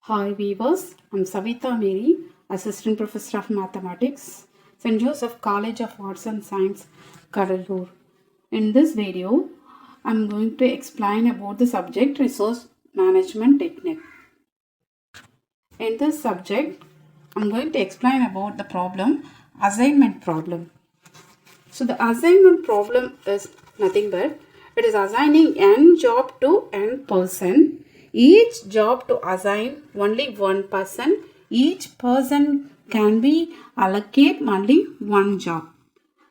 Hi viewers, I'm Savitha Mary, Assistant Professor of Mathematics, St.Joseph College of Arts and Science, Cuddalore. In this video, I'm going to explain about the subject Resource Management Technique. In this subject, I'm going to explain about the problem, assignment problem. So the assignment problem is nothing but it is assigning n job to n person. Each job to assign only one person. Each person can be allocate only one job.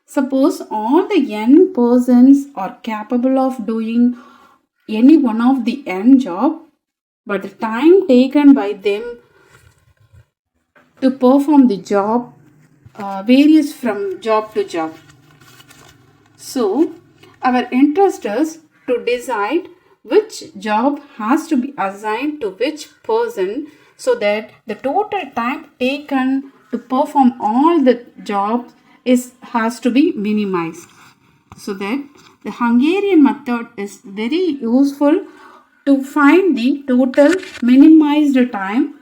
Suppose all the n persons are capable of doing any one of the n job, but the time taken by them to perform the job varies from job to job. So, our interest is to decide which job has to be assigned to which person so that the total time taken to perform all the jobs has to be minimized. So that the Hungarian method is very useful to find the total minimized time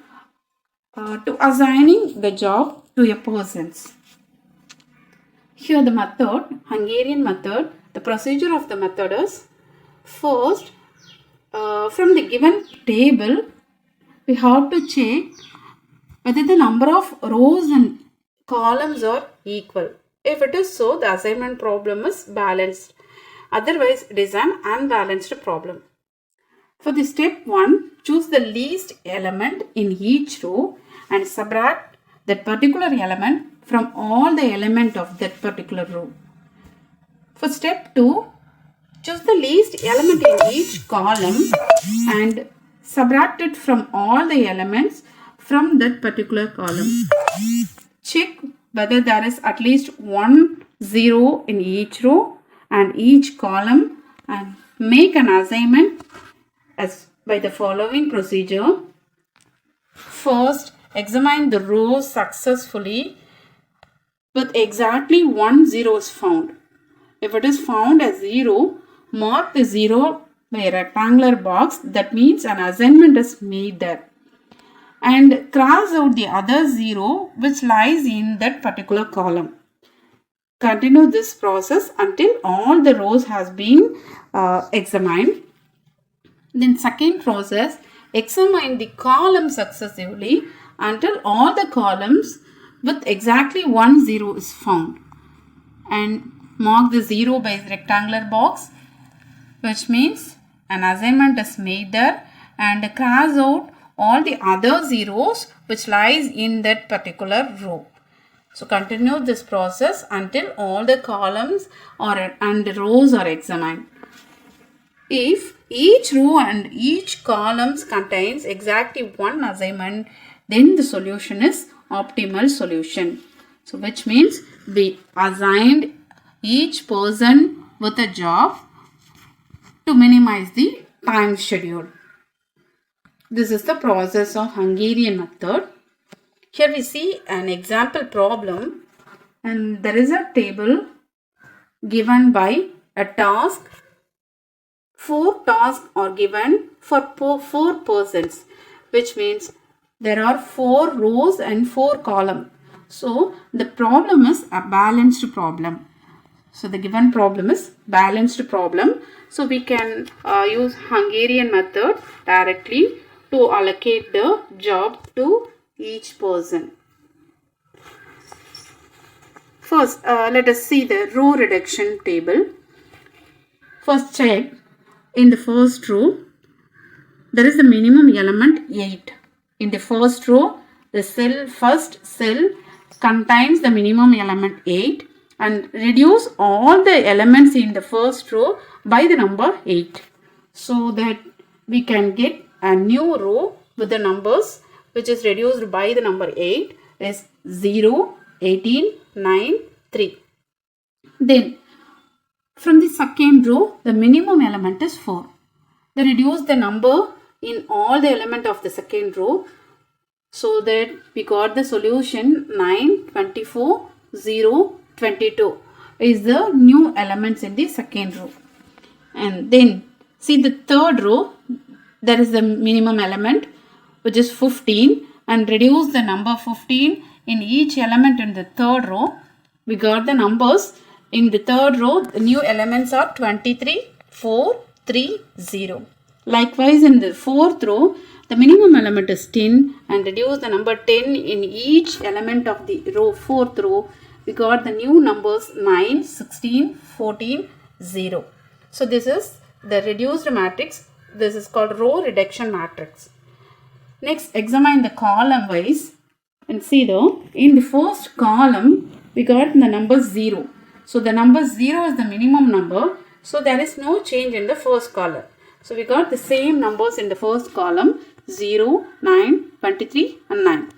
to assigning the job to a person. Here the method, Hungarian method, the procedure of the method is first from the given table we have to check whether the number of rows and columns are equal. If it is so, the assignment problem is balanced. Otherwise, it is an unbalanced problem. For the step 1, choose the least element in each row and subtract that particular element from all the element of that particular row. For step 2, choose the least element in each column and subtract it from all the elements from that particular column. Check whether there is at least one zero in each row and each column and make an assignment as by the following procedure. First, examine the rows successfully with exactly one zero is found. If it is found as 0, mark the 0 by a rectangular box. That means an assignment is made there. And cross out the other 0 which lies in that particular column. Continue this process until all the rows has been examined. Then second process, examine the columns successively until all the columns with exactly one zero is found. And mark the 0 by the rectangular box, which means an assignment is made there, and cross out all the other zeros which lies in that particular row. So continue this process until all the columns and rows are examined. If each row and each columns contains exactly one assignment, then the solution is optimal solution. So which means we assigned each person with a job to minimize the time schedule. This is the process of Hungarian method. Here we see an example problem, and there is a table given by a task. 4 tasks are given for 4 persons, which means there are 4 rows and 4 columns. So the problem is a balanced problem. So the given problem is balanced problem. So we can use Hungarian method directly to allocate the job to each person. First, let us see the row reduction table. First check in the first row there is the minimum element 8. In the first row, the first cell contains the minimum element 8. And reduce all the elements in the first row by the number 8, so that we can get a new row with the numbers which is reduced by the number 8 is 0, 18, 9, 3. Then from the second row the minimum element is 4. They reduce the number in all the element of the second row, so that we got the solution 9, 24, 0, 22 is the new elements in the second row. And then see the third row, there is the minimum element which is 15, and reduce the number 15 in each element in the third row. We got the numbers in the third row. The new elements are 23, 4, 3, 0. Likewise, in the fourth row, the minimum element is 10, and reduce the number 10 in each element of the row, fourth row. We got the new numbers 9, 16, 14, 0. So this is the reduced matrix. This is called row reduction matrix. Next, examine the column wise and see though, in the first column, we got the number 0. So the number 0 is the minimum number. So there is no change in the first column. So we got the same numbers in the first column, 0, 9, 23 and 9.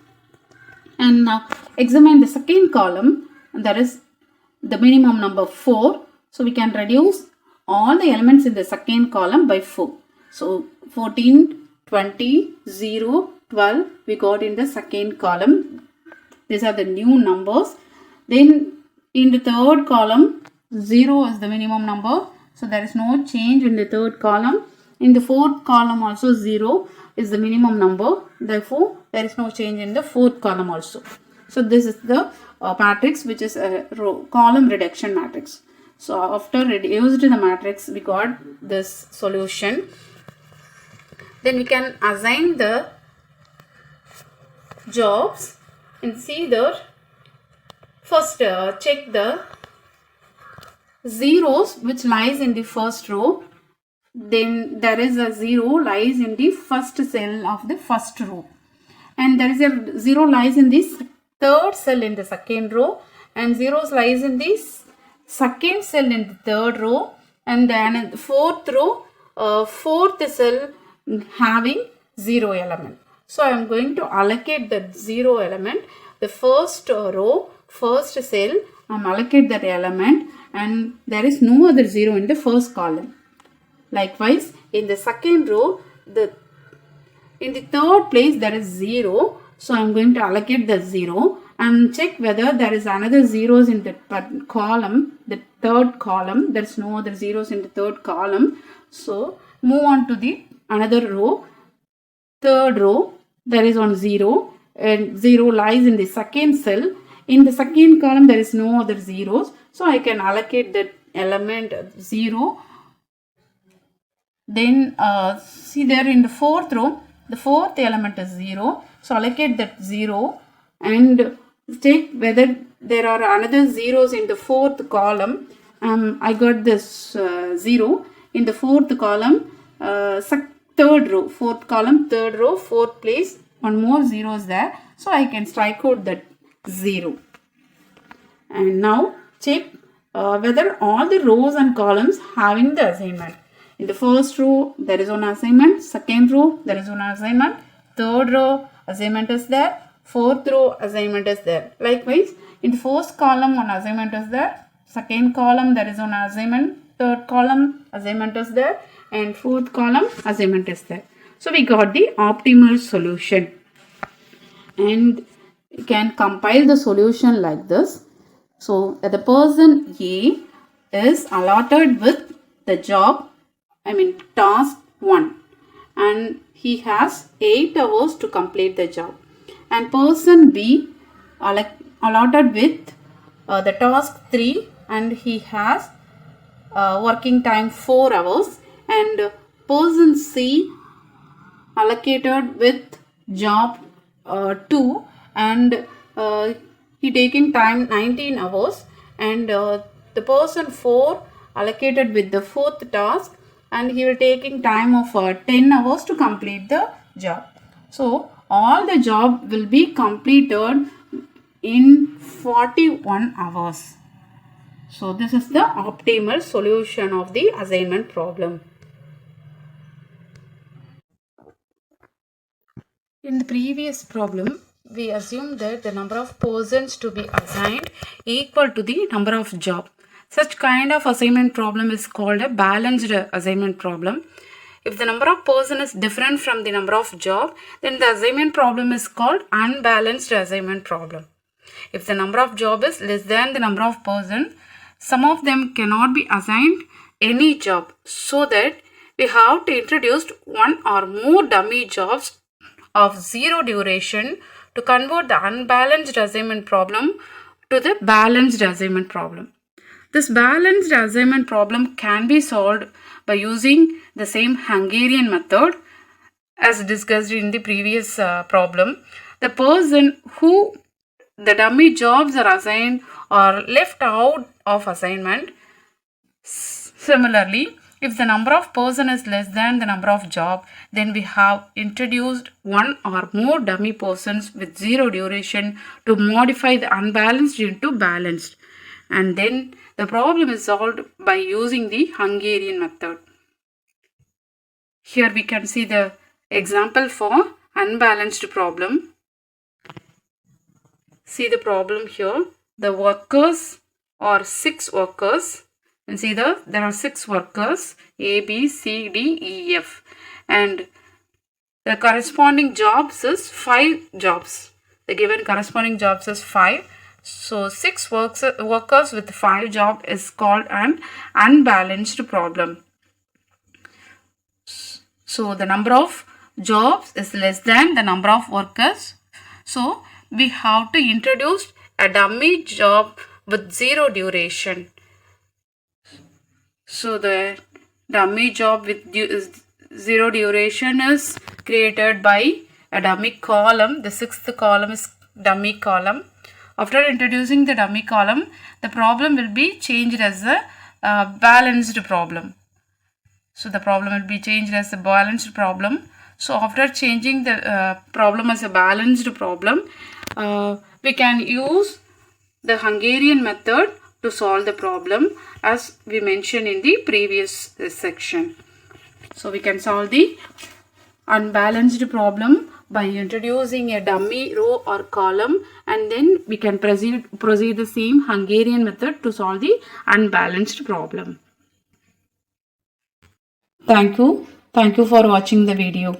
And now examine the second column, and that is the minimum number 4. So we can reduce all the elements in the second column by 4. So 14, 20, 0, 12 we got in the second column. These are the new numbers. Then in the third column, 0 is the minimum number. So there is no change in the third column. In the fourth column also 0 is the minimum number. Therefore, there is no change in the fourth column also. So this is the matrix, which is a column reduction matrix. So after reduced the matrix, we got this solution. Then we can assign the jobs and see the first check the zeros which lies in the first row. Then there is a 0 lies in the first cell of the first row, and there is a 0 lies in this third cell in the second row, and 0 lies in this second cell in the third row, and then in the fourth row, fourth cell having 0 element. So I am going to allocate that 0 element. The first row, first cell, I am allocate that element, and there is no other 0 in the first column. Likewise, in the second row, in the third place there is 0. So I am going to allocate the 0 and check whether there is another zeros in the column, the third column. There is no other zeros in the third column. So move on to the another row. Third row, there is one 0, and 0 lies in the second cell. In the second column, there is no other zeros. So I can allocate that element 0. Then see there in the fourth row, the fourth element is 0. So allocate that 0 and check whether there are another zeros in the fourth column. I got this 0 in the fourth column, third row, fourth column, third row, fourth place, one more 0 is there. So I can strike out that 0. And now check whether all the rows and columns having the assignment. In the first row, there is one assignment. Second row, there is one assignment. Third row, assignment is there. Fourth row, assignment is there. Likewise, in the first column, one assignment is there. Second column, there is one assignment. Third column, assignment is there. And fourth column, assignment is there. So we got the optimal solution. And you can compile the solution like this. So the person A is allotted with the job, task 1, and he has 8 hours to complete the job. And person B allotted with the task 3, and he has working time 4 hours. And person C allocated with job 2, and he taking time 19 hours. And the person 4 allocated with the fourth task, and he will taking time of 10 hours to complete the job. So all the job will be completed in 41 hours. So this is the optimal solution of the assignment problem. In the previous problem, we assumed that the number of persons to be assigned equal to the number of jobs. Such kind of assignment problem is called a balanced assignment problem. If the number of persons is different from the number of job, then the assignment problem is called unbalanced assignment problem. If the number of job is less than the number of persons, some of them cannot be assigned any job. So that we have to introduce one or more dummy jobs of zero duration to convert the unbalanced assignment problem to the balanced assignment problem. This balanced assignment problem can be solved by using the same Hungarian method as discussed in the previous problem. The person who the dummy jobs are assigned or left out of assignment. Similarly, if the number of person is less than the number of job, then we have introduced one or more dummy persons with zero duration to modify the unbalanced into balanced. And then the problem is solved by using the Hungarian method. Here we can see the example for unbalanced problem. See the problem here. The workers are 6 workers. And see there are 6 workers A, B, C, D, E, F. And the corresponding jobs is 5 jobs. The given corresponding jobs is 5. So 6 workers with 5 jobs is called an unbalanced problem. So the number of jobs is less than the number of workers. So we have to introduce a dummy job with zero duration. So the dummy job with zero duration is created by a dummy column. The 6th column is dummy column. After introducing the dummy column, the problem will be changed as a balanced problem. So the problem will be changed as a balanced problem. So after changing the problem as a balanced problem, we can use the Hungarian method to solve the problem as we mentioned in the previous section. So we can solve the unbalanced problem by introducing a dummy row or column, and then we can proceed the same Hungarian method to solve the unbalanced problem. Thank you for watching the video.